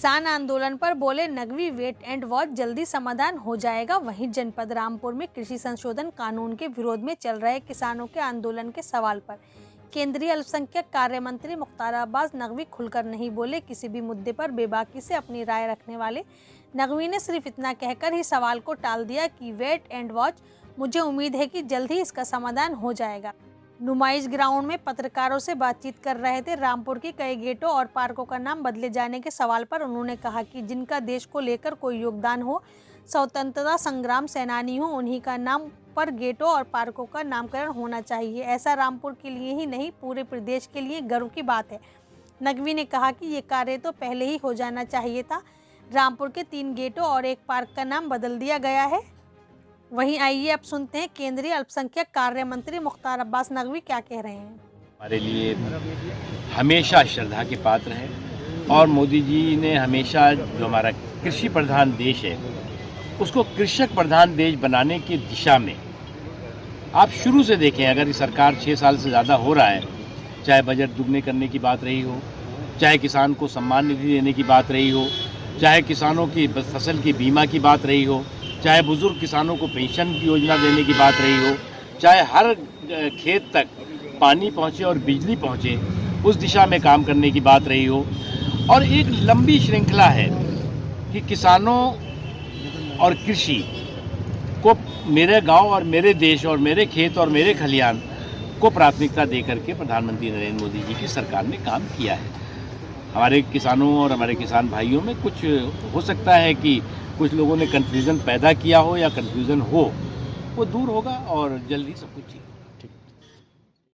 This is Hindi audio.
किसान आंदोलन पर बोले नकवी, वेट एंड वॉच जल्दी समाधान हो जाएगा। वहीं जनपद रामपुर में कृषि संशोधन कानून के विरोध में चल रहे किसानों के आंदोलन के सवाल पर केंद्रीय अल्पसंख्यक कार्य मंत्री मुख्तार अब्बास नकवी खुलकर नहीं बोले। किसी भी मुद्दे पर बेबाकी से अपनी राय रखने वाले नकवी ने सिर्फ इतना कहकर ही सवाल को टाल दिया कि वेट एंड वॉच, मुझे उम्मीद है कि जल्द ही इसका समाधान हो जाएगा। नुमाइश ग्राउंड में पत्रकारों से बातचीत कर रहे थे। रामपुर के कई गेटों और पार्कों का नाम बदले जाने के सवाल पर उन्होंने कहा कि जिनका देश को लेकर कोई योगदान हो, स्वतंत्रता संग्राम सेनानी हो, उन्हीं का नाम पर गेटों और पार्कों का नामकरण होना चाहिए। ऐसा रामपुर के लिए ही नहीं, पूरे प्रदेश के लिए गर्व की बात है। नकवी ने कहा कि ये कार्य तो पहले ही हो जाना चाहिए था। रामपुर के 3 गेटों और एक पार्क का नाम बदल दिया गया है। वहीं आइए अब सुनते हैं केंद्रीय अल्पसंख्यक कार्य मंत्री मुख्तार अब्बास नकवी क्या कह रहे हैं। हमारे लिए हमेशा श्रद्धा के पात्र है और मोदी जी ने हमेशा जो हमारा कृषि प्रधान देश है उसको कृषक प्रधान देश बनाने की दिशा में आप शुरू से देखें, अगर ये सरकार 6 साल से ज़्यादा हो रहा है, चाहे बजट दुगने करने की बात रही हो, चाहे किसान को सम्मान निधि देने की बात रही हो, चाहे किसानों की फसल की बीमा की बात रही हो, चाहे बुजुर्ग किसानों को पेंशन की योजना देने की बात रही हो, चाहे हर खेत तक पानी पहुँचे और बिजली पहुँचे उस दिशा में काम करने की बात रही हो। और एक लंबी श्रृंखला है कि किसानों और कृषि को मेरे गांव और मेरे देश और मेरे खेत और मेरे खलिहान को प्राथमिकता देकर के प्रधानमंत्री नरेंद्र मोदी जी की सरकार ने काम किया है। हमारे किसानों और हमारे किसान भाइयों में कुछ हो सकता है कि कुछ लोगों ने कन्फ्यूज़न पैदा किया हो या कन्फ्यूज़न हो, वो दूर होगा और जल्दी सब कुछ ठीक।